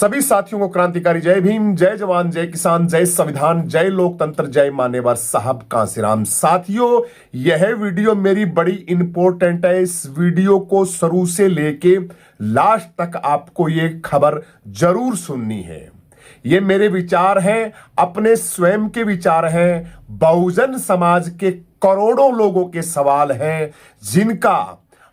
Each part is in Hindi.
सभी साथियों को क्रांतिकारी जय भीम, जय जवान, जय किसान, जय संविधान, जय लोकतंत्र, जय मान्यवर साहब कांसीराम। साथियों, यह वीडियो मेरी बड़ी इंपॉर्टेंट है। इस वीडियो को शुरू से लेके लास्ट तक आपको ये खबर जरूर सुननी है। ये मेरे विचार हैं, अपने स्वयं के विचार हैं, बहुजन समाज के करोड़ों लोगों के सवाल हैं जिनका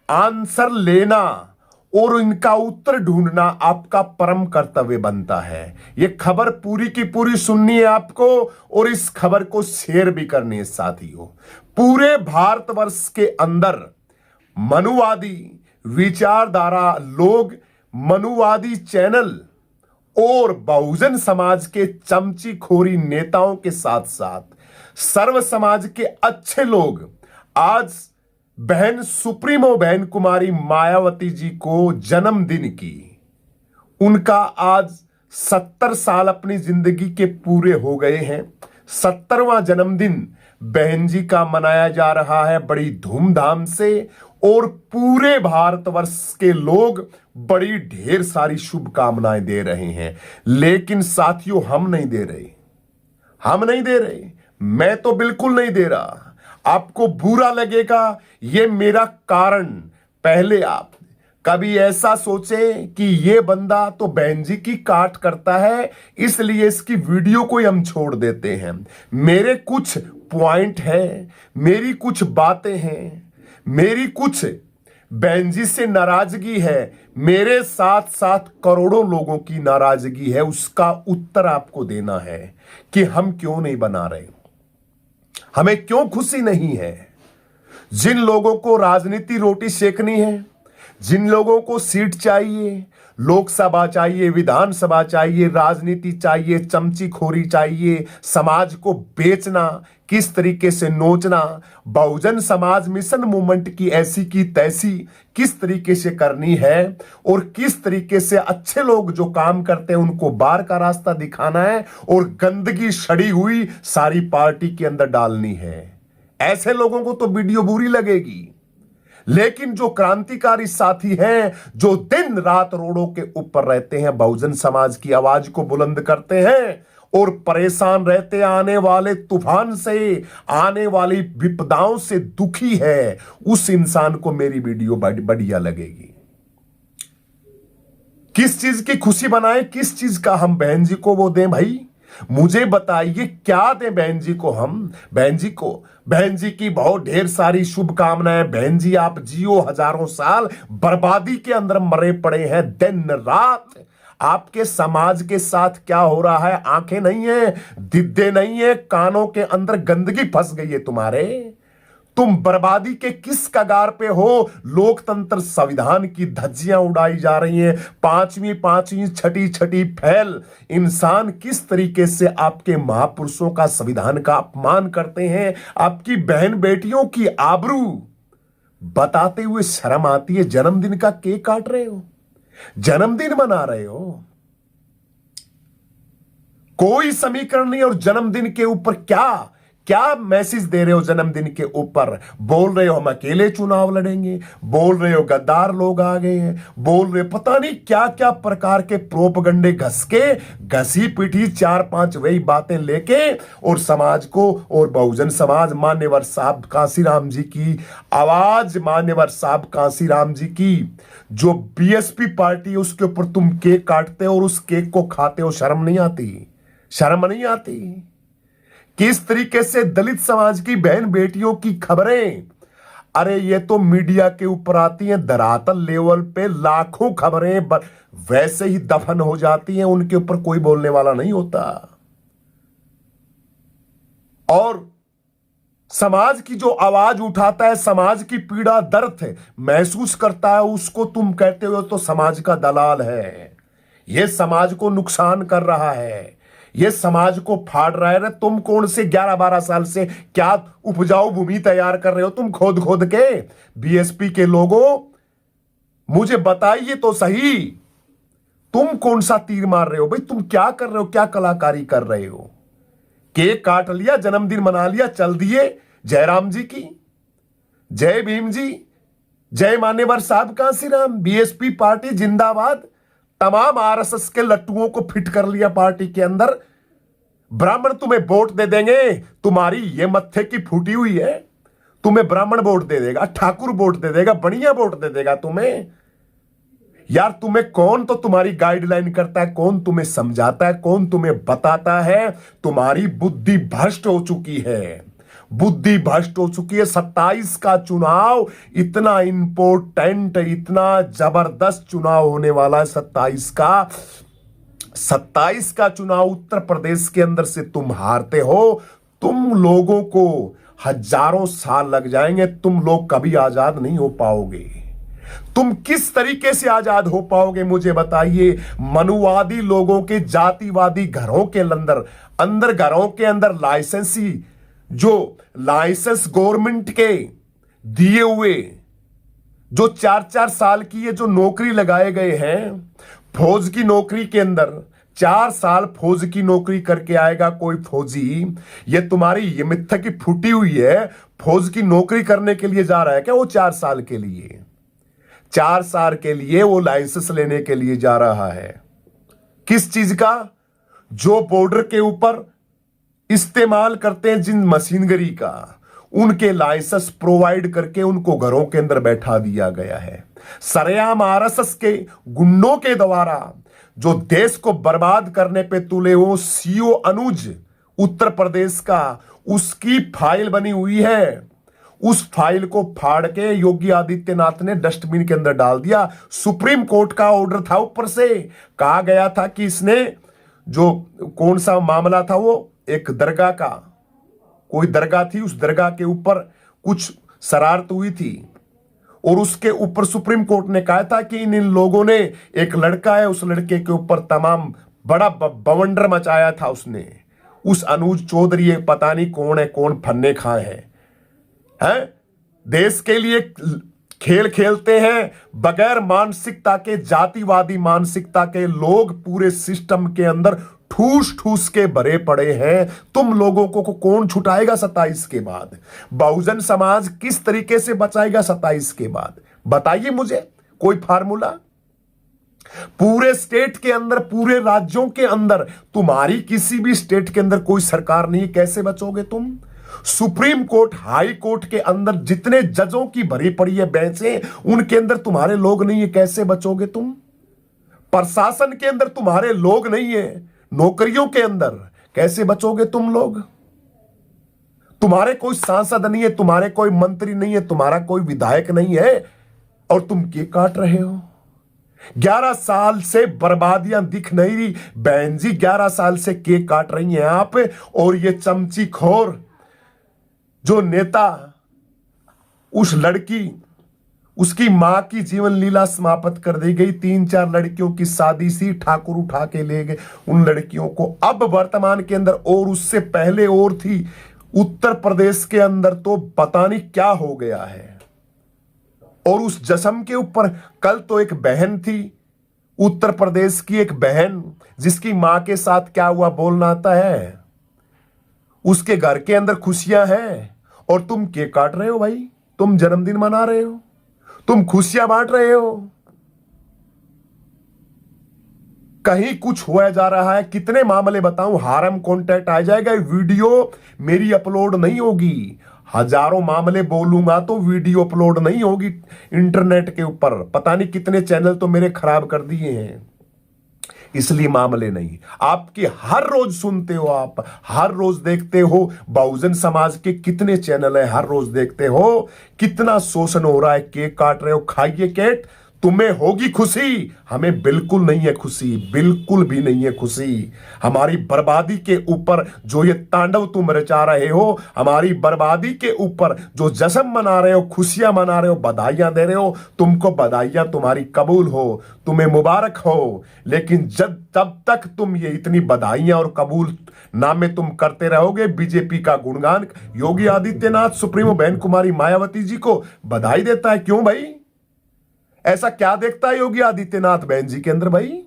आंसर लेना और इनका उत्तर ढूंढना आपका परम कर्तव्य बनता है। यह खबर पूरी की पूरी सुननी है आपको और इस खबर को शेयर भी करनी है साथियों। पूरे भारतवर्ष के अंदर मनुवादी विचारधारा लोग, मनुवादी चैनल और बहुजन समाज के चमचीखोरी नेताओं के साथ साथ सर्व समाज के अच्छे लोग आज बहन सुप्रीमो बहन कुमारी मायावती जी को जन्मदिन की, उनका आज 70 साल अपनी जिंदगी के पूरे हो गए हैं। 70वां जन्मदिन बहन जी का मनाया जा रहा है बड़ी धूमधाम से और पूरे भारतवर्ष के लोग बड़ी ढेर सारी शुभकामनाएं दे रहे हैं। लेकिन साथियों, हम नहीं दे रहे, मैं तो बिल्कुल नहीं दे रहा। आपको बुरा लगेगा, ये मेरा कारण। पहले आप कभी ऐसा सोचे कि ये बंदा तो बहन जी की काट करता है, इसलिए इसकी वीडियो को हम छोड़ देते हैं। मेरे कुछ पॉइंट है, मेरी कुछ बातें हैं, मेरी कुछ बहन जी से नाराजगी है, मेरे साथ साथ करोड़ों लोगों की नाराजगी है। उसका उत्तर आपको देना है कि हम क्यों नहीं बना रहे, हमें क्यों खुशी नहीं है। जिन लोगों को राजनीति रोटी सेकनी है, जिन लोगों को सीट चाहिए, लोकसभा चाहिए, विधानसभा चाहिए, राजनीति चाहिए, चमचीखोरी चाहिए, समाज को बेचना, किस तरीके से नोचना, बहुजन समाज मिशन मूवमेंट की ऐसी की तैसी किस तरीके से करनी है और किस तरीके से अच्छे लोग जो काम करते हैं उनको बाहर का रास्ता दिखाना है और गंदगी सड़ी हुई सारी पार्टी के अंदर डालनी है। ऐसे लोगों को तो वीडियो बुरी लगेगी, लेकिन जो क्रांतिकारी साथी हैं, जो दिन रात रोडों के ऊपर रहते हैं, बहुजन समाज की आवाज को बुलंद करते हैं और परेशान रहते, आने वाले तूफान से, आने वाली विपदाओं से दुखी है, उस इंसान को मेरी वीडियो बढ़िया लगेगी। किस चीज की खुशी बनाए, किस चीज का हम बहन जी को वो दें भाई, मुझे बताइए क्या दें बहन जी को हम। बहन जी की बहुत ढेर सारी शुभकामनाएं। बहन जी आप जियो हजारों साल, बर्बादी के अंदर मरे पड़े हैं दिन रात। आपके समाज के साथ क्या हो रहा है, आंखें नहीं है, दिद्दे नहीं है, कानों के अंदर गंदगी फंस गई है तुम्हारे। तुम बर्बादी के किस कगार पे हो। लोकतंत्र संविधान की धज्जियां उड़ाई जा रही हैं, पांचवी छठी फैल इंसान किस तरीके से आपके महापुरुषों का, संविधान का अपमान करते हैं। आपकी बहन बेटियों की आबरू बताते हुए शर्म आती है। जन्मदिन का केक काट रहे हो, जन्मदिन मना रहे हो, कोई समीकरण नहीं। और जन्मदिन के ऊपर क्या मैसेज दे रहे हो। जन्मदिन के ऊपर बोल रहे हो हम अकेले चुनाव लड़ेंगे, बोल रहे हो गद्दार लोग आ गए हैं, बोल रहे पता नहीं क्या क्या प्रकार के प्रोपगंडे घसी पीटी 4-5 वही बातें लेके और समाज को और बहुजन समाज, मान्यवर साहब कांसीराम जी की आवाज, मान्यवर साहब कांसीराम जी की जो बीएसपी पार्टी है उसके ऊपर तुम केक काटते हो और उस केक को खाते हो। शर्म नहीं आती। किस तरीके से दलित समाज की बहन बेटियों की खबरें, अरे ये तो मीडिया के ऊपर आती हैं, धरातल लेवल पे लाखों खबरें वैसे ही दफन हो जाती हैं, उनके ऊपर कोई बोलने वाला नहीं होता। और समाज की जो आवाज उठाता है, समाज की पीड़ा दर्द महसूस करता है, उसको तुम कहते हो तो समाज का दलाल है, यह समाज को नुकसान कर रहा है, ये समाज को फाड़ रहा है। तुम कौन से 11-12 साल से क्या उपजाऊ भूमि तैयार कर रहे हो तुम खोद के। बीएसपी के लोगों, मुझे बताइए तो सही, तुम कौन सा तीर मार रहे हो भाई, तुम क्या कर रहे हो, क्या कलाकारी कर रहे हो। केक काट लिया, जन्मदिन मना लिया, चल दिए। जयराम जी की जय, भीम जी जय, मान्यवर साहब कांसीराम, बीएसपी पार्टी जिंदाबाद। तमाम आरएसएस के लट्टुओं को फिट कर लिया पार्टी के अंदर। ब्राह्मण तुम्हें वोट दे देंगे, तुम्हारी ये मत्थे की फूटी हुई है, तुम्हें ब्राह्मण वोट दे देगा, ठाकुर वोट दे देगा, बढ़िया वोट दे देगा तुम्हें। यार तुम्हें कौन तो तुम्हारी गाइडलाइन करता है, कौन तुम्हें समझाता है, कौन तुम्हें बताता है? तुम्हारी बुद्धि भ्रष्ट हो चुकी है, बुद्धि भ्रष्ट हो चुकी है। 27 का चुनाव इतना इंपॉर्टेंट, इतना जबरदस्त चुनाव होने वाला है। 27 का चुनाव उत्तर प्रदेश के अंदर से तुम हारते हो, तुम लोगों को हजारों साल लग जाएंगे, तुम लोग कभी आजाद नहीं हो पाओगे। तुम किस तरीके से आजाद हो पाओगे मुझे बताइए? मनुवादी लोगों के, जातिवादी घरों के अंदर घरों के अंदर लाइसेंसी, जो लाइसेंस गवर्नमेंट के दिए हुए जो 4-4 साल की ये जो नौकरी लगाए गए हैं, फौज की नौकरी के अंदर 4 साल फौज की नौकरी करके आएगा कोई फौजी। ये तुम्हारी ये मिथ्या की फूटी हुई है। फौज की नौकरी करने के लिए जा रहा है क्या वो? 4 साल के लिए, 4 साल के लिए वो लाइसेंस लेने के लिए जा रहा है। किस चीज का? जो बॉर्डर के ऊपर इस्तेमाल करते हैं जिन मशीनरी का, उनके लाइसेंस प्रोवाइड करके उनको घरों के अंदर बैठा दिया गया है। सरेआम आरएसएस के गुंडों के द्वारा जो देश को बर्बाद करने पे तुले हो सीओ अनुज उत्तर प्रदेश का, उसकी फाइल बनी हुई है। उस फाइल को फाड़ के योगी आदित्यनाथ ने डस्टबिन के अंदर डाल दिया। सुप्रीम कोर्ट का ऑर्डर था, ऊपर से कहा गया था कि इसने, जो कौन सा मामला था वो, एक दरगाह का, कोई दरगाह थी, उस दरगाह के ऊपर कुछ शरारत हुई थी और उसके ऊपर सुप्रीम कोर्ट ने कहा था कि इन लोगों ने, एक लड़का है, उस लड़के के ऊपर तमाम बड़ा बवंडर मचाया था उसने। उस अनुज चौधरी, पता नहीं कौन है, कौन फन्ने खां है, देश के लिए खेल खेलते हैं बगैर मानसिकता के, जातिवादी मानसिकता के लोग पूरे सिस्टम के अंदर ठूस ठूस के भरे पड़े हैं। तुम लोगों को कौन छुटाएगा 27 के बाद? बहुजन समाज किस तरीके से बचाएगा 27 के बाद? बताइए मुझे कोई फार्मूला। पूरे स्टेट के अंदर, पूरे राज्यों के अंदर, तुम्हारी किसी भी स्टेट के अंदर कोई सरकार नहीं है, कैसे बचोगे तुम? सुप्रीम कोर्ट, हाई कोर्ट के अंदर जितने जजों की भरी पड़ी है बेंचें, उनके अंदर तुम्हारे लोग नहीं है, कैसे बचोगे तुम? प्रशासन के अंदर तुम्हारे लोग नहीं है, नौकरियों के अंदर कैसे बचोगे तुम लोग? तुम्हारे कोई सांसद नहीं है, तुम्हारे कोई मंत्री नहीं है, तुम्हारा कोई विधायक नहीं है, और तुम केक काट रहे हो। 11 साल से बर्बादियां दिख नहीं रही बहन जी, 11 साल से केक काट रही हैं आप। और ये चमची खोर जो नेता, उस लड़की, उसकी मां की जीवन लीला समाप्त कर दी गई। 3-4 लड़कियों की शादी सी ठाकुर उठा के ले गए उन लड़कियों को। अब वर्तमान के अंदर, और उससे पहले और थी उत्तर प्रदेश के अंदर, तो पता नहीं क्या हो गया है। और उस जश्न के ऊपर कल तो एक बहन थी उत्तर प्रदेश की, एक बहन जिसकी मां के साथ क्या हुआ बोलना आता है। उसके घर के अंदर खुशियां हैं और तुम केक काट रहे हो भाई, तुम जन्मदिन मना रहे हो, तुम खुशियां बांट रहे हो। कहीं कुछ हुआ जा रहा है। कितने मामले बताऊं, हारम कॉन्टेक्ट आ जाएगा, वीडियो मेरी अपलोड नहीं होगी। हजारों मामले बोलूंगा तो वीडियो अपलोड नहीं होगी इंटरनेट के ऊपर। पता नहीं कितने चैनल तो मेरे खराब कर दिए हैं, इसलिए मामले नहीं। आपकी हर रोज सुनते हो, आप हर रोज देखते हो, बहुजन समाज के कितने चैनल है, हर रोज देखते हो कितना शोषण हो रहा है। केक काट रहे हो, खाइए केक, तुम्हें होगी खुशी, हमें बिल्कुल नहीं है खुशी, बिल्कुल भी नहीं है खुशी। हमारी बर्बादी के ऊपर जो ये तांडव तुम रचा रहे हो, हमारी बर्बादी के ऊपर जो जश्न मना रहे हो, खुशियां मना रहे हो, बधाइयां दे रहे हो, तुमको बधाइयां तुम्हारी कबूल हो, तुम्हें मुबारक हो। लेकिन तब तक तुम ये इतनी बधाइयां और कबूल नामे तुम करते रहोगे, बीजेपी का गुणगान, योगी आदित्यनाथ सुप्रीमो बहन कुमारी मायावती जी को बधाई देता है। क्यों भाई? ऐसा क्या देखता है योगी आदित्यनाथ बहन जी के अंदर भाई?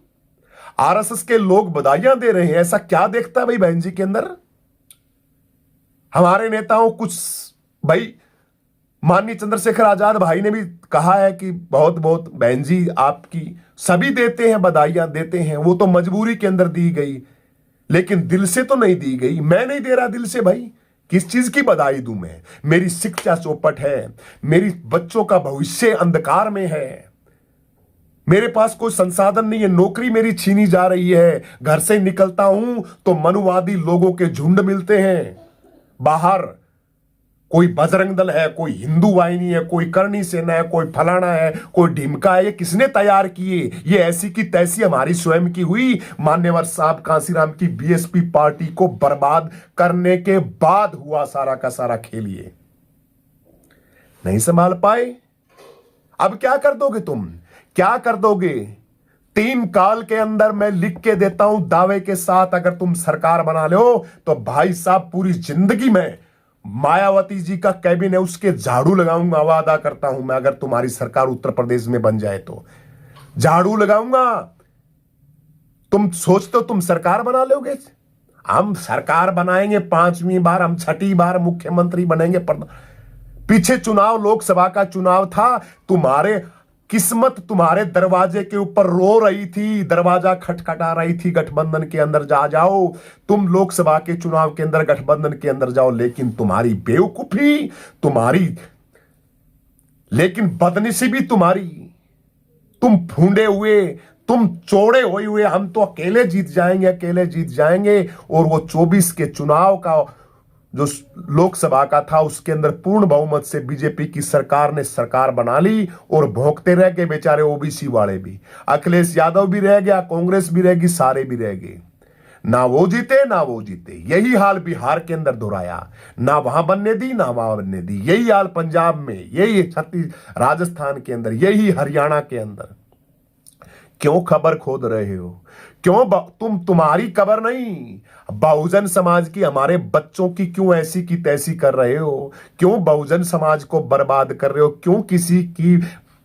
आरएसएस के लोग बधाइयां दे रहे हैं, ऐसा क्या देखता है भाई बहन जी के अंदर? हमारे नेताओं कुछ भाई, माननीय चंद्रशेखर आजाद भाई ने भी कहा है कि बहुत बहुत बहन जी आपकी सभी देते हैं, बधाइयां देते हैं, वो तो मजबूरी के अंदर दी गई, लेकिन दिल से तो नहीं दी गई। मैं नहीं दे रहा दिल से भाई, किस चीज की बधाई दूं मैं? मेरी शिक्षा चौपट है, मेरी बच्चों का भविष्य अंधकार में है, मेरे पास कोई संसाधन नहीं है, नौकरी मेरी छीनी जा रही है, घर से निकलता हूं तो मनुवादी लोगों के झुंड मिलते हैं बाहर, कोई बजरंग दल है, कोई हिंदू वाहिनी है, कोई करणी सेना है, कोई फलाना है, कोई ढिमका है। ये किसने तैयार किए? ये ऐसी की तैसी हमारी स्वयं की हुई। मान्यवर साहब कांसीराम की बीएसपी पार्टी को बर्बाद करने के बाद हुआ सारा का सारा खेल। ये नहीं संभाल पाए, अब क्या कर दोगे तुम? क्या कर दोगे? 3 काल के अंदर मैं लिख के देता हूं दावे के साथ, अगर तुम सरकार बना लो तो भाई साहब पूरी जिंदगी में मायावती जी का कैबिन है उसके झाड़ू लगाऊंगा, वादा करता हूं मैं। अगर तुम्हारी सरकार उत्तर प्रदेश में बन जाए तो झाड़ू लगाऊंगा। तुम सोचते हो तुम सरकार बना लोगे? हम सरकार बनाएंगे 5वीं बार, हम 6ठी बार मुख्यमंत्री बनेंगे। पीछे चुनाव, लोकसभा का चुनाव था, तुम्हारे किस्मत तुम्हारे दरवाजे के ऊपर रो रही थी, दरवाजा खटखटा रही थी गठबंधन के अंदर जा जाओ। तुम लोकसभा के चुनाव के अंदर गठबंधन के अंदर जाओ, लेकिन तुम्हारी बेवकूफी, तुम्हारी लेकिन बदनसीबी तुम्हारी, तुम फूंडे हुए, तुम चौड़े हुए, हम तो अकेले जीत जाएंगे, अकेले जीत जाएंगे। और वो 24 के चुनाव का जो लोकसभा का था उसके अंदर पूर्ण बहुमत से बीजेपी की सरकार ने सरकार बना ली और भोंकते रह गए बेचारे ओबीसी वाले भी। अखिलेश यादव भी रह गया, कांग्रेस भी रहेगी, सारे भी रह गए। ना वो जीते ना वो जीते। यही हाल बिहार के अंदर दोहराया, ना वहां बनने दी ना वहां बनने दी। यही हाल पंजाब में, यही राजस्थान के अंदर, यही हरियाणा के अंदर। क्यों खबर खोद रहे हो? क्यों तुम्हारी खबर नहीं, बहुजन समाज की, हमारे बच्चों की क्यों ऐसी की तैसी कर रहे हो? क्यों बहुजन समाज को बर्बाद कर रहे हो? क्यों किसी की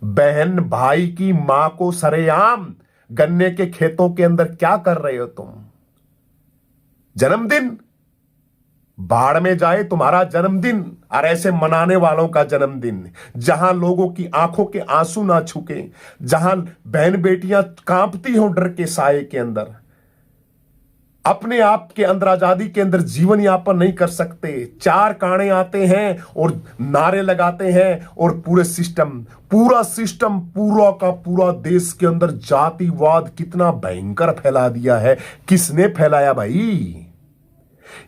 बहन भाई की मां को सरेआम गन्ने के खेतों के अंदर क्या कर रहे हो तुम? जन्मदिन बाढ़ में जाए तुम्हारा जन्मदिन, और ऐसे मनाने वालों का जन्मदिन, जहां लोगों की आंखों के आंसू ना छूके, जहां बहन बेटियां कांपती हो डर के साए के अंदर, अपने आप के अंदर आजादी के अंदर जीवन यापन नहीं कर सकते। 4 कांडे आते हैं और नारे लगाते हैं, और पूरा सिस्टम पूरा का पूरा देश के अंदर जातिवाद कितना भयंकर फैला दिया है। किसने फैलाया भाई?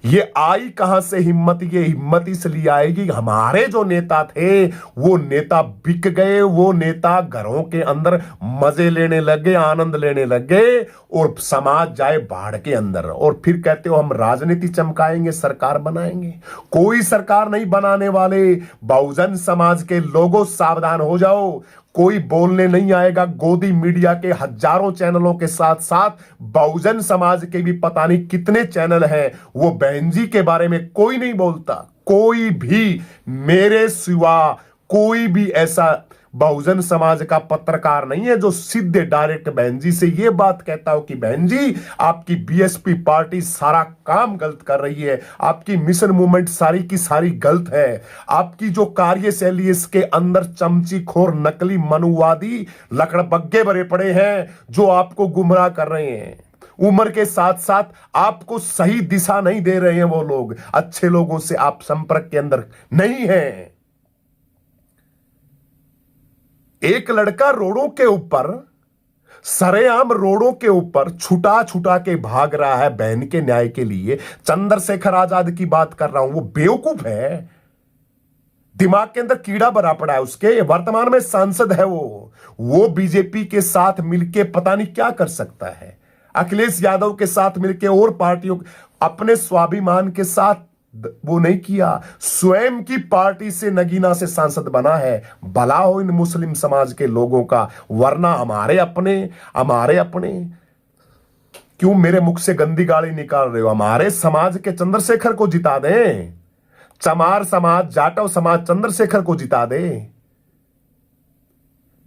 ये आई कहां से हिम्मत? ये हिम्मत इसलिए आएगी, हमारे जो नेता थे वो नेता बिक गए, वो नेता घरों के अंदर मजे लेने लगे, आनंद लेने लगे, और समाज जाए बाढ़ के अंदर। और फिर कहते हो हम राजनीति चमकाएंगे, सरकार बनाएंगे। कोई सरकार नहीं बनाने वाले। बहुजन समाज के लोगों सावधान हो जाओ, कोई बोलने नहीं आएगा। गोदी मीडिया के हजारों चैनलों के साथ साथ बहुजन समाज के भी पता नहीं कितने चैनल हैं, वो बहन जी के बारे में कोई नहीं बोलता। कोई भी, मेरे सिवा कोई भी ऐसा बहुजन समाज का पत्रकार नहीं है जो सीधे डायरेक्ट बहन जी से यह बात कहता हो कि बहन जी आपकी बीएसपी पार्टी सारा काम गलत कर रही है, आपकी मिशन मूवमेंट सारी की सारी गलत है, आपकी जो कार्यशैली इसके अंदर चमचीखोर नकली मनुवादी लकड़बग्गे भरे पड़े हैं जो आपको गुमराह कर रहे हैं। उम्र के साथ साथ आपको सही दिशा नहीं दे रहे हैं। वो लोग, अच्छे लोगों से आप संपर्क के अंदर नहीं हैं। एक लड़का रोडों के ऊपर, सरेआम रोडों के ऊपर छुटा छुटा के भाग रहा है बहन के न्याय के लिए। चंद्रशेखर आजाद की बात कर रहा हूं। वो बेवकूफ है, दिमाग के अंदर कीड़ा भरा पड़ा है उसके। वर्तमान में सांसद है वो बीजेपी के साथ मिलके पता नहीं क्या कर सकता है। अखिलेश यादव के साथ मिलके और पार्टियों, अपने स्वाभिमान के साथ वो नहीं किया। स्वयं की पार्टी से नगीना से सांसद बना है। भला हो इन मुस्लिम समाज के लोगों का, वरना हमारे अपने क्यों मेरे मुख से गंदी गाली निकाल रहे हो? हमारे समाज के चंद्रशेखर को जिता दें। चमार समाज, जाटव समाज चंद्रशेखर को जिता दे।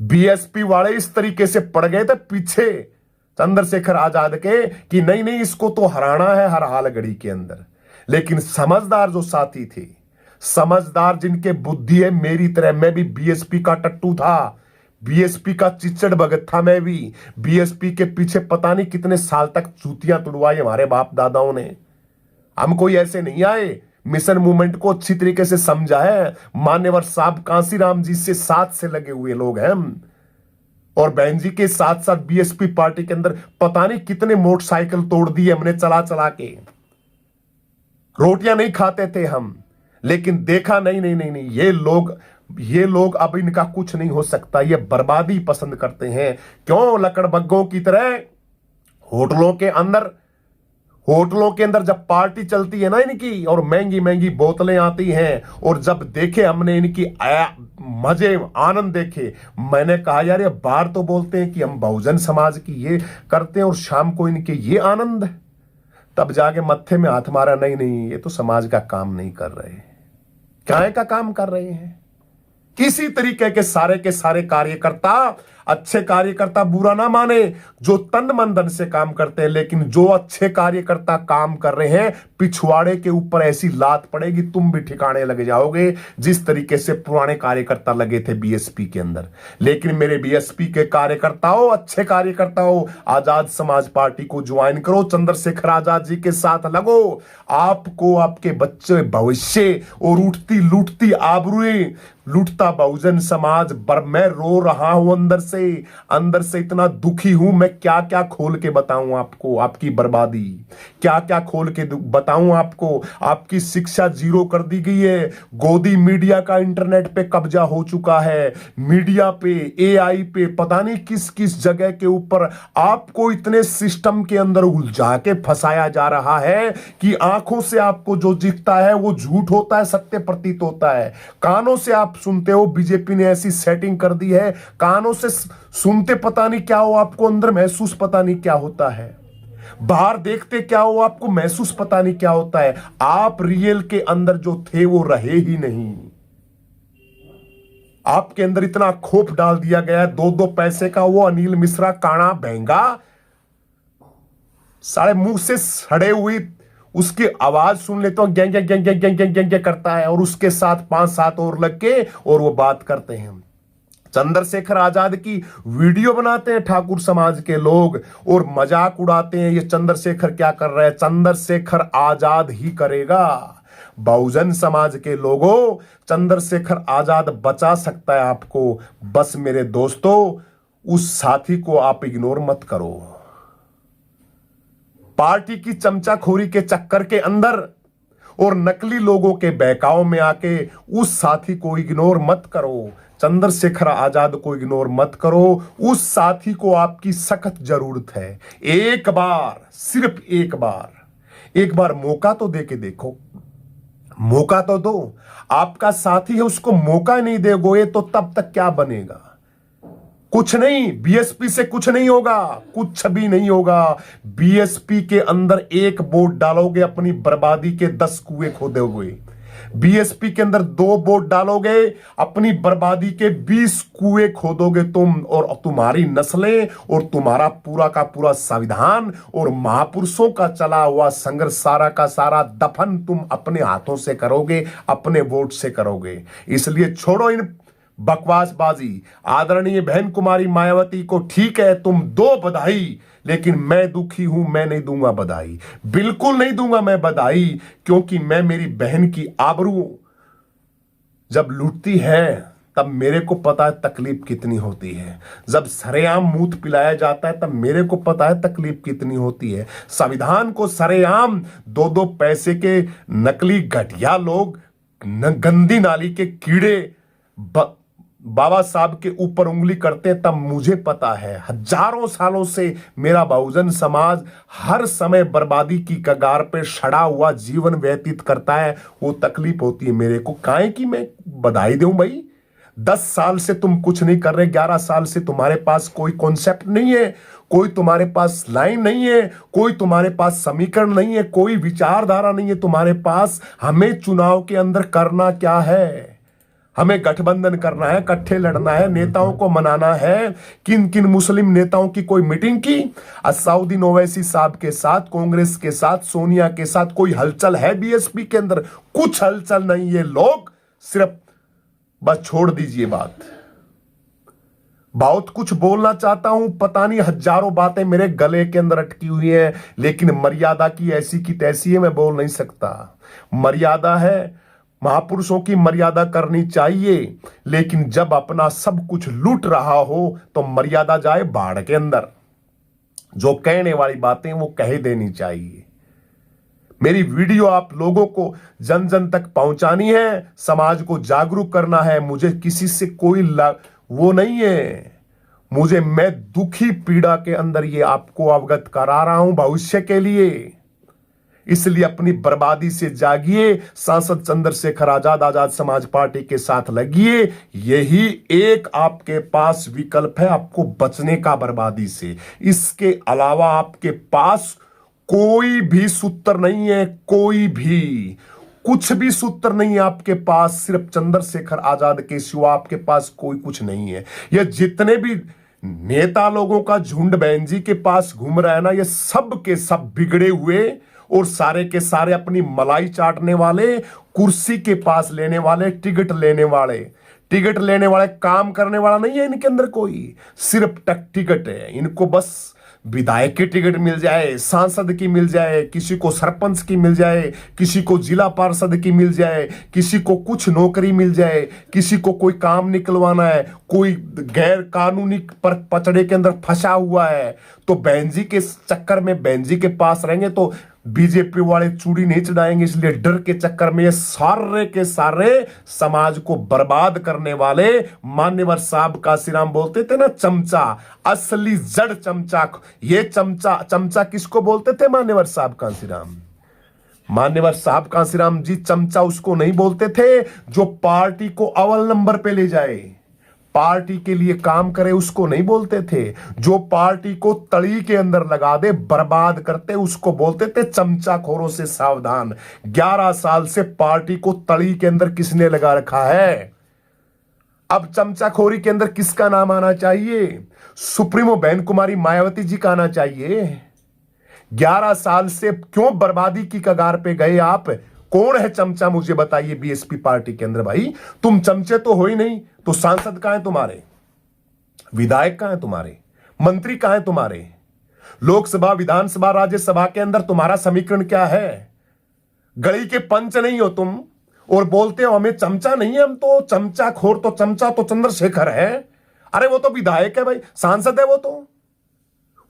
बीएसपी वाले इस तरीके से पड़ गए थे पीछे चंद्रशेखर आजाद के कि नहीं इसको तो हराना है हर हाल घड़ी के अंदर। लेकिन समझदार जो साथी थे, समझदार जिनके बुद्धि है, मेरी तरह मैं भी बीएसपी का टट्टू था, बीएसपी का चिच्चड़ भगत था मैं भी। बीएसपी के पीछे पता नहीं कितने साल तक चूतियां तुड़वाई हमारे बाप दादाओं ने। हम कोई ऐसे नहीं आए, मिशन मूवमेंट को अच्छी तरीके से समझा है। मान्यवर साहब कांसीराम जी से साथ से लगे हुए लोग हैं हम, और बहन जी के साथ साथ बीएसपी पार्टी के अंदर पता नहीं कितने मोटरसाइकिल तोड़ दिए हमने चला चला के। रोटियां नहीं खाते थे हम, लेकिन देखा नहीं नहीं नहीं नहीं, ये लोग अब इनका कुछ नहीं हो सकता। ये बर्बादी पसंद करते हैं। क्यों? लकड़बग्गों की तरह होटलों के अंदर जब पार्टी चलती है ना इनकी, और महंगी महंगी बोतलें आती हैं, और जब देखे हमने इनकी मजे आनंद देखे, मैंने कहा यार ये बाहर तो बोलते हैं कि हम बहुजन समाज की ये करते हैं, और शाम को इनके ये आनंद है। तब जाके मत्थे में हाथ मारा, नहीं नहीं, ये तो समाज का काम नहीं कर रहे। काय का काम कर रहे हैं? किसी तरीके के सारे कार्यकर्ता, अच्छे कार्यकर्ता बुरा ना माने जो तन मन धन से काम करते हैं, लेकिन जो अच्छे कार्यकर्ता काम कर रहे हैं, पिछवाड़े के ऊपर ऐसी लात पड़ेगी तुम भी ठिकाने लग जाओगे, जिस तरीके से पुराने कार्यकर्ता लगे थे बीएसपी के अंदर। लेकिन मेरे बीएसपी के कार्यकर्ताओं, अच्छे कार्यकर्ताओं, आजाद समाज पार्टी को ज्वाइन करो, चंद्रशेखर आजाद जी के साथ लगो। आपको आपके बच्चे भविष्य और उठती लूटती आबरूएं, लूटता बहुजन समाज मैं रो रहा हूं अंदर से इतना दुखी हूं। मैं क्या क्या खोल के बताऊं आपको, आपकी बर्बादी क्या क्या खोल के बताऊं आपको। आपकी शिक्षा जीरो कर दी गई है। गोदी मीडिया का इंटरनेट पे कब्जा हो चुका है। मीडिया पे, एआई पे, पता नहीं किस किस जगह के ऊपर आपको इतने सिस्टम के अंदर उलझा के फंसाया जा रहा है कि आंखों से आपको जो दिखता है वो झूठ होता है, सत्य प्रतीत होता है। कानों से आप सुनते हो, बीजेपी ने ऐसी सेटिंग कर दी है, कानों से सुनते पता नहीं क्या हो, आपको अंदर महसूस पता नहीं क्या होता है। बाहर देखते क्या हो, आपको महसूस पता नहीं क्या होता है। आप रियल के अंदर जो थे वो रहे ही नहीं। आपके अंदर इतना खोफ डाल दिया गया है। 2-2 पैसे का वो अनिल मिश्रा काना बहंगा, सारे मुंह से सड़े हुई उसकी आवाज सुन ले तो gang gang gang gang gang gang करता है, और उसके साथ 5-7 और लग के और वो बात करते हैं। चंद्रशेखर आजाद की वीडियो बनाते हैं ठाकुर समाज के लोग और मजाक उड़ाते हैं। ये चंद्रशेखर क्या कर रहा है? चंद्रशेखर आजाद ही करेगा। बहुजन समाज के लोगों, चंद्रशेखर आजाद बचा सकता है आपको। बस मेरे दोस्तों, उस साथी को आप इग्नोर मत करो। पार्टी की चमचाखोरी के चक्कर के अंदर और नकली लोगों के बहकाव में आके उस साथी को इग्नोर मत करो। चंद्रशेखर आजाद को इग्नोर मत करो। उस साथी को आपकी सख्त जरूरत है। एक बार, सिर्फ एक बार मौका तो दे के देखो। मौका तो दो। आपका साथी है, उसको मौका नहीं दोगे तो तब तक क्या बनेगा? कुछ नहीं। बीएसपी से कुछ नहीं होगा, कुछ भी नहीं होगा। बीएसपी के अंदर एक वोट डालोगे, अपनी बर्बादी के 10 कुएं खोदोगे। बीएसपी के अंदर 2 वोट डालोगे, अपनी बर्बादी के 20 कुएं खोदोगे तुम और तुम्हारी नस्लें और तुम्हारा पूरा का पूरा संविधान और महापुरुषों का चला हुआ संघर्ष सारा का सारा दफन तुम अपने हाथों से करोगे, अपने वोट से करोगे। इसलिए छोड़ो इन बकवासबाजी। आदरणीय बहन कुमारी मायावती को ठीक है, तुम दो बधाई, लेकिन मैं दुखी हूं, मैं नहीं दूंगा बधाई, बिल्कुल नहीं दूंगा मैं बधाई, क्योंकि मैं मेरी बहन की आबरू जब लूटती है तब मेरे को पता है तकलीफ कितनी होती है। जब सरेआम मूत पिलाया जाता है तब मेरे को पता है तकलीफ कितनी होती है। संविधान को सरेआम 2-2 पैसे के नकली घटिया लोग, गंदी नाली के कीड़े बाबा साहब के ऊपर उंगली करते हैं, तब मुझे पता है। हजारों सालों से मेरा बहुजन समाज हर समय बर्बादी की कगार पे सड़ा हुआ जीवन व्यतीत करता है। वो तकलीफ होती है मेरे को। काहे कि मैं बधाई दूं भाई? 10 साल से तुम कुछ नहीं कर रहे, 11 साल से तुम्हारे पास कोई कॉन्सेप्ट नहीं है, कोई तुम्हारे पास लाइन नहीं है, कोई तुम्हारे पास समीकरण नहीं है, कोई विचारधारा नहीं है तुम्हारे पास। हमें चुनाव के अंदर करना क्या है? हमें गठबंधन करना है, इकट्ठे लड़ना है, नेताओं को मनाना है। किन किन मुस्लिम नेताओं की कोई मीटिंग की? असदुद्दीन ओवैसी साहब के साथ, कांग्रेस के साथ, सोनिया के साथ कोई हलचल है बीएसपी के अंदर? कुछ हलचल नहीं। ये लोग सिर्फ बस छोड़ दीजिए बात, बहुत कुछ बोलना चाहता हूं, पता नहीं हजारों बातें मेरे गले के अंदर अटकी हुई हैं, लेकिन मर्यादा की ऐसी की तैसी है, मैं बोल नहीं सकता। मर्यादा है, महापुरुषों की मर्यादा करनी चाहिए, लेकिन जब अपना सब कुछ लूट रहा हो तो मर्यादा जाए बाढ़ के अंदर। जो कहने वाली बातें वो कह देनी चाहिए। मेरी वीडियो आप लोगों को जन जन तक पहुंचानी है, समाज को जागरूक करना है। मुझे किसी से कोई वो नहीं है। मैं दुखी पीड़ा के अंदर ये आपको अवगत करा रहा हूं भविष्य के लिए। इसलिए अपनी बर्बादी से जागिए, सांसद चंद्रशेखर आजाद आजाद समाज पार्टी के साथ लगिए। यही एक आपके पास विकल्प है आपको बचने का बर्बादी से। इसके अलावा आपके पास कोई भी सूत्र नहीं है, कोई भी कुछ भी सूत्र नहीं है आपके पास। सिर्फ चंद्रशेखर आजाद के सिवा आपके पास कोई कुछ नहीं है। ये जितने भी नेता लोगों का झुंड बहन जी के पास घूम रहा है ना, ये सब के सब बिगड़े हुए और सारे के सारे अपनी मलाई चाटने वाले, कुर्सी के पास लेने वाले, टिकट लेने वाले, काम करने वाला नहीं है इनके अंदर कोई। सिर्फ टिकट है इनको। बस विधायक की टिकट मिल जाए, सांसद की मिल जाए, किसी को सरपंच की मिल जाए, किसी को जिला पार्षद की मिल जाए, किसी को कुछ नौकरी मिल जाए, किसी को कोई काम निकलवाना है, कोई गैर कानूनी पर पचड़े के अंदर फंसा हुआ है तो बहन जी के चक्कर में बहन जी के पास रहेंगे तो बीजेपी वाले चूड़ी नहीं चढ़ाएंगे। इसलिए डर के चक्कर में ये सारे के सारे समाज को बर्बाद करने वाले मान्यवर साहब कांसीराम बोलते थे ना, चमचा, असली जड़ चमचा। ये चमचा किसको बोलते थे? मान्यवर साहब कांसीराम। मान्यवर साहब कांसीराम जी चमचा उसको नहीं बोलते थे जो पार्टी को अव्वल नंबर पे ले जाए, पार्टी के लिए काम करे, उसको नहीं बोलते थे। जो पार्टी को तली के अंदर लगा दे, बर्बाद करते, उसको बोलते थे चमचाखोरों से सावधान। 11 साल से पार्टी को तली के अंदर किसने लगा रखा है? अब चमचाखोरी के अंदर किसका नाम आना चाहिए? सुप्रीमो बहन कुमारी मायावती जी का आना चाहिए। 11 साल से क्यों बर्बादी की कगार पे गए आप? कौन है चमचा मुझे बताइए बीएसपी पार्टी के अंदर। भाई तुम चमचे तो हो ही नहीं, तो सांसद कहां है तुम्हारे? विधायक कहां है तुम्हारे? मंत्री कहां है तुम्हारे? लोकसभा, विधानसभा, राज्यसभा के अंदर तुम्हारा समीकरण क्या है? गली के पंच नहीं हो तुम और बोलते हो हमें चमचा नहीं है, हम तो चमचा खोर। तो चमचा तो चंद्रशेखर है। अरे वो तो विधायक है भाई, सांसद है वो तो।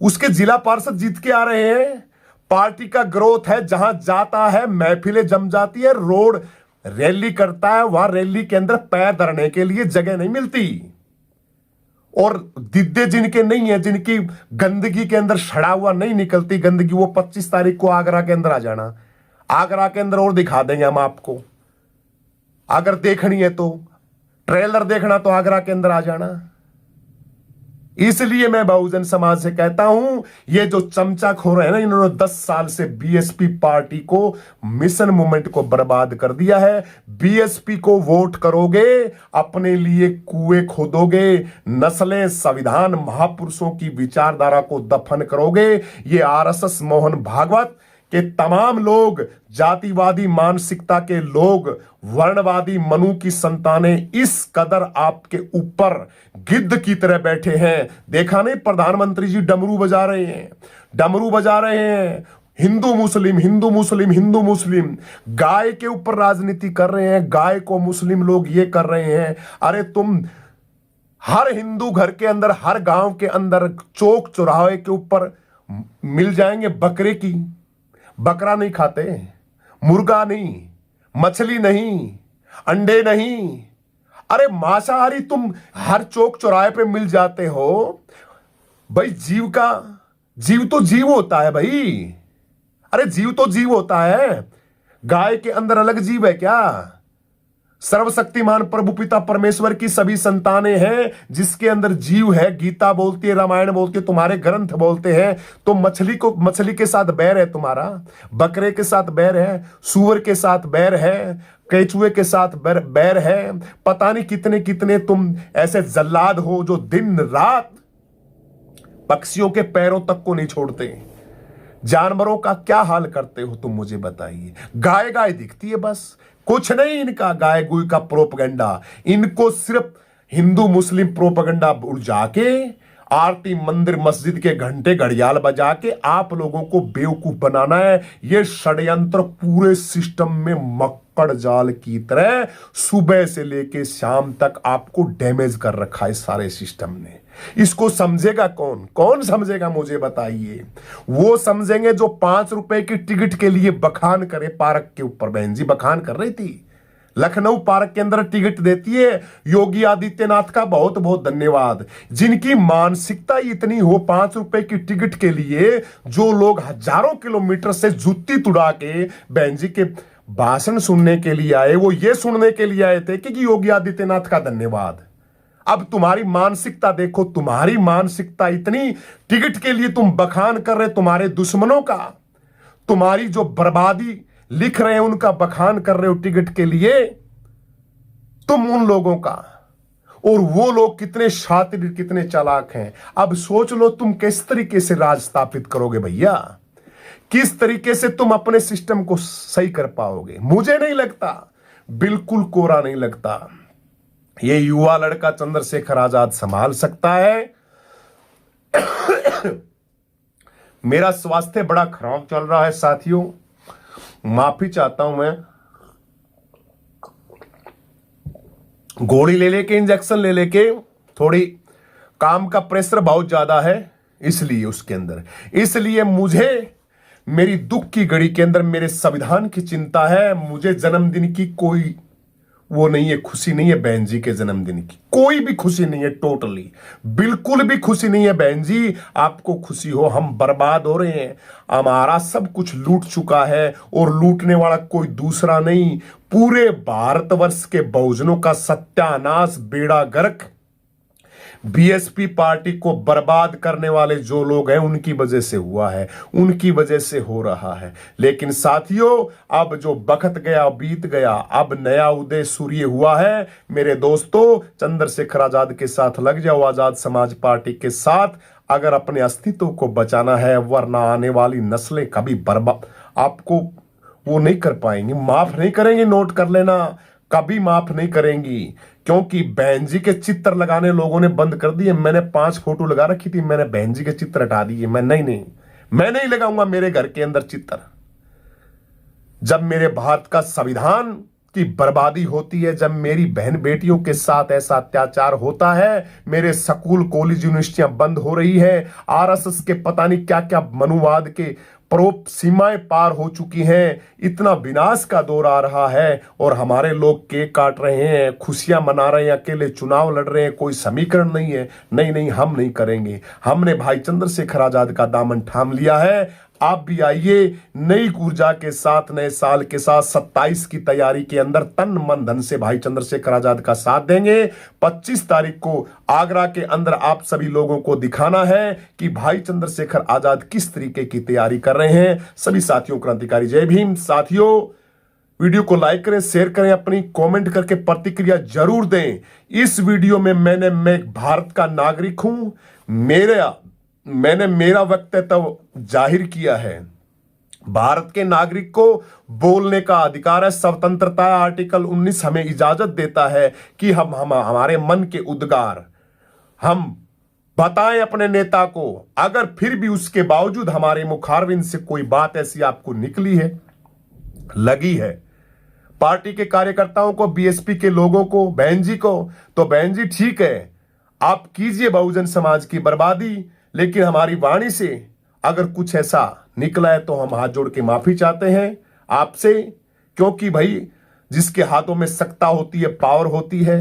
उसके जिला पार्षद जीत के आ रहे हैं। पार्टी का ग्रोथ है, जहां जाता है महफिलें जम जाती है, रोड रैली करता है, वहां रैली के अंदर पैर धरने के लिए जगह नहीं मिलती। और दिद्दे जिनके नहीं है, जिनकी गंदगी के अंदर सड़ा हुआ नहीं निकलती गंदगी, वो 25 तारीख को आगरा के अंदर आ जाना। आगरा के अंदर और दिखा देंगे हम आपको। अगर देखनी है तो ट्रेलर देखना तो आगरा के अंदर आ जाना। इसलिए मैं बहुजन समाज से कहता हूं, ये जो चमचाखोर है ना, इन्होंने 10 साल से बीएसपी पार्टी को, मिशन मूवमेंट को बर्बाद कर दिया है। बीएसपी को वोट करोगे, अपने लिए कुएं खोदोगे, नस्लें, संविधान, महापुरुषों की विचारधारा को दफन करोगे। ये आरएसएस मोहन भागवत के तमाम लोग, जातिवादी मानसिकता के लोग, वर्णवादी मनु की संतानें इस कदर आपके ऊपर गिद्ध की तरह बैठे हैं। देखा नहीं, प्रधानमंत्री जी डमरू बजा रहे हैं, हिंदू मुस्लिम, हिंदू मुस्लिम, हिंदू मुस्लिम, गाय के ऊपर राजनीति कर रहे हैं। गाय को मुस्लिम लोग ये कर रहे हैं। अरे तुम हर हिंदू घर के अंदर, हर गांव के अंदर, चौक चौराहे के ऊपर मिल जाएंगे बकरे की। बकरा नहीं खाते, मुर्गा नहीं, मछली नहीं, अंडे नहीं। अरे मांसाहारी तुम हर चौक चौराहे पे मिल जाते हो। भाई जीव तो जीव होता है भाई। अरे जीव तो जीव होता है। गाय के अंदर अलग जीव है क्या? सर्वशक्तिमान प्रभु पिता परमेश्वर की सभी संतानें हैं, जिसके अंदर जीव है। गीता बोलती है, रामायण बोलती है, तुम्हारे ग्रंथ बोलते हैं। तो मछली के साथ बैर है तुम्हारा, बकरे के साथ बैर है, सूअर के साथ बैर है, केचुए के साथ बैर है। पता नहीं कितने कितने तुम ऐसे जल्लाद हो जो दिन रात पक्षियों के पैरों तक को नहीं छोड़ते। जानवरों का क्या हाल करते हो तुम, मुझे बताइए। गाय दिखती है बस, कुछ नहीं इनका गाय गुई का प्रोपगेंडा। इनको सिर्फ हिंदू मुस्लिम प्रोपगंडा उड़ के आरती मंदिर मस्जिद के घंटे घड़ियाल बजा के आप लोगों को बेवकूफ बनाना है। यह षड्यंत्र पूरे सिस्टम में मक्कड़ जाल की तरह सुबह से लेके शाम तक आपको डैमेज कर रखा है सारे सिस्टम ने। इसको समझेगा कौन? कौन समझेगा मुझे बताइए। वो समझेंगे जो 5 रुपए की टिकट के लिए बखान करे। पार्क के ऊपर बहन जी बखान कर रही थी, लखनऊ पार्क के अंदर टिकट देती है योगी आदित्यनाथ का बहुत बहुत धन्यवाद। जिनकी मानसिकता इतनी हो 5 रुपए की टिकट के लिए जो लोग हजारों किलोमीटर से जुत्ती तुड़ा के बहन जी के भाषण सुनने के लिए आए, वो ये सुनने के लिए आए थे कि योगी आदित्यनाथ का धन्यवाद। अब तुम्हारी मानसिकता देखो, तुम्हारी मानसिकता इतनी, टिकट के लिए तुम बखान कर रहे तुम्हारे दुश्मनों का, तुम्हारी जो बर्बादी लिख रहे हैं उनका बखान कर रहे हो टिकट के लिए, तुम उन लोगों का। और वो लोग कितने शातिर कितने चालाक हैं। अब सोच लो तुम किस तरीके से राज स्थापित करोगे भैया, किस तरीके से तुम अपने सिस्टम को सही कर पाओगे। मुझे नहीं लगता, बिल्कुल कोरा नहीं लगता ये युवा लड़का चंद्रशेखर आजाद संभाल सकता है। मेरा स्वास्थ्य बड़ा खराब चल रहा है साथियों, माफी चाहता हूं मैं। गोली ले लेके इंजेक्शन ले लेके थोड़ी काम का प्रेशर बहुत ज्यादा है, इसलिए उसके अंदर, इसलिए मुझे मेरी दुख की घड़ी के अंदर मेरे संविधान की चिंता है। मुझे जन्मदिन की कोई वो नहीं है, खुशी नहीं है बहन जी के जन्मदिन की, कोई भी खुशी नहीं है, टोटली बिल्कुल भी खुशी नहीं है बहन जी। आपको खुशी हो, हम बर्बाद हो रहे हैं, हमारा सब कुछ लूट चुका है और लूटने वाला कोई दूसरा नहीं, पूरे भारतवर्ष के बहुजनों का सत्यानाश बेड़ा गर्क बीएसपी पार्टी को बर्बाद करने वाले जो लोग हैं उनकी वजह से हुआ है, उनकी वजह से हो रहा है। लेकिन साथियों अब जो बखत गया बीत गया, अब नया उदय सूर्य हुआ है। मेरे दोस्तों चंद्रशेखर आजाद के साथ लग जाओ, आजाद समाज पार्टी के साथ, अगर अपने अस्तित्व को बचाना है, वरना आने वाली नस्लें कभी बर्बाद आपको वो नहीं कर पाएंगी, माफ नहीं करेंगे। नोट कर लेना, कभी माफ नहीं करेंगी, क्योंकि बहन जी के चित्र लगाने लोगों ने बंद कर दिए। मैंने 5 फोटो लगा रखी थी, मैंने बहन जी के चित्र हटा दिए। मैं नहीं लगाऊंगा मेरे घर के अंदर चित्र। जब मेरे भारत का संविधान की बर्बादी होती है, जब मेरी बहन बेटियों के साथ ऐसा अत्याचार होता है, मेरे स्कूल कॉलेज यूनिवर्सिटियां बंद हो रही है, आरएसएस के पता नहीं क्या क्या मनुवाद के परोप सीमाएं पार हो चुकी हैं, इतना विनाश का दौर आ रहा है और हमारे लोग केक काट रहे हैं, खुशियां मना रहे हैं, अकेले चुनाव लड़ रहे हैं, कोई समीकरण नहीं है। नहीं, हम नहीं करेंगे। हमने भाई चंद्रशेखर आजाद का दामन थाम लिया है। आप भी आइए नई ऊर्जा के साथ, नए साल के साथ 27 की तैयारी के अंदर तन मन धन से भाई चंद्रशेखर आजाद का साथ देंगे। 25 तारीख को आगरा के अंदर आप सभी लोगों को दिखाना है कि भाई चंद्रशेखर आजाद किस तरीके की तैयारी कर रहे हैं। सभी साथियों क्रांतिकारी जय भीम। साथियों वीडियो को लाइक करें, शेयर करें, अपनी कमेंट करके प्रतिक्रिया जरूर दें। इस वीडियो में मैं भारत का नागरिक हूं, मैंने मेरा वक्तव्य जाहिर किया है। भारत के नागरिक को बोलने का अधिकार है, स्वतंत्रता। आर्टिकल 19 हमें इजाजत देता है कि हम हमारे मन के उद्गार हम बताएं अपने नेता को। अगर फिर भी उसके बावजूद हमारे मुखारबिन से कोई बात ऐसी आपको निकली है, लगी है पार्टी के कार्यकर्ताओं को, बीएसपी के लोगों को, बहन जी को, तो बहन जी ठीक है, आप कीजिए बहुजन समाज की बर्बादी, लेकिन हमारी वाणी से अगर कुछ ऐसा निकला है तो हम हाथ जोड़ के माफी चाहते हैं आपसे। क्योंकि भाई जिसके हाथों में सत्ता होती है, पावर होती है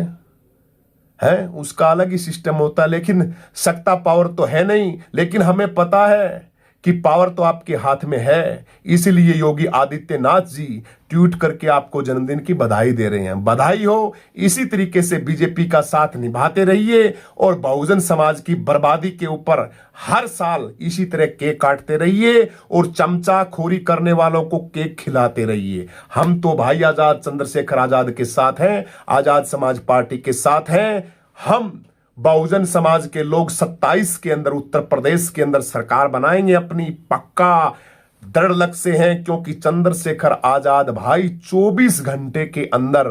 उसका अलग ही सिस्टम होता है। लेकिन सत्ता पावर तो है नहीं, लेकिन हमें पता है कि पावर तो आपके हाथ में है। इसलिए योगी आदित्यनाथ जी ट्वीट करके आपको जन्मदिन की बधाई दे रहे हैं। बधाई हो। इसी तरीके से बीजेपी का साथ निभाते रहिए और बहुजन समाज की बर्बादी के ऊपर हर साल इसी तरह केक काटते रहिए और चमचा खोरी करने वालों को केक खिलाते रहिए। हम तो भाई आजाद चंद्रशेखर आजाद के साथ हैं, आजाद समाज पार्टी के साथ हैं। हम बहुजन समाज के लोग 27 के अंदर उत्तर प्रदेश के अंदर सरकार बनाएंगे अपनी, पक्का दृढ़ लक्ष्य से हैं। क्योंकि चंद्रशेखर आजाद भाई 24 घंटे के अंदर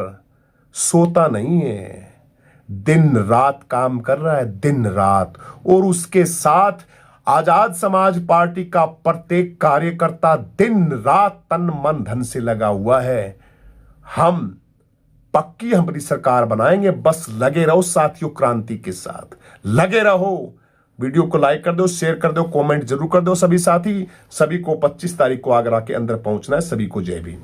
सोता नहीं है, दिन रात काम कर रहा है, दिन रात। और उसके साथ आजाद समाज पार्टी का प्रत्येक कार्यकर्ता दिन रात तन मन धन से लगा हुआ है। हम पक्की हमारी सरकार बनाएंगे, बस लगे रहो साथियों, क्रांति के साथ लगे रहो। वीडियो को लाइक कर दो, शेयर कर दो, कमेंट जरूर कर दो सभी साथी। सभी को 25 तारीख को आगरा के अंदर पहुंचना है। सभी को जय भीम।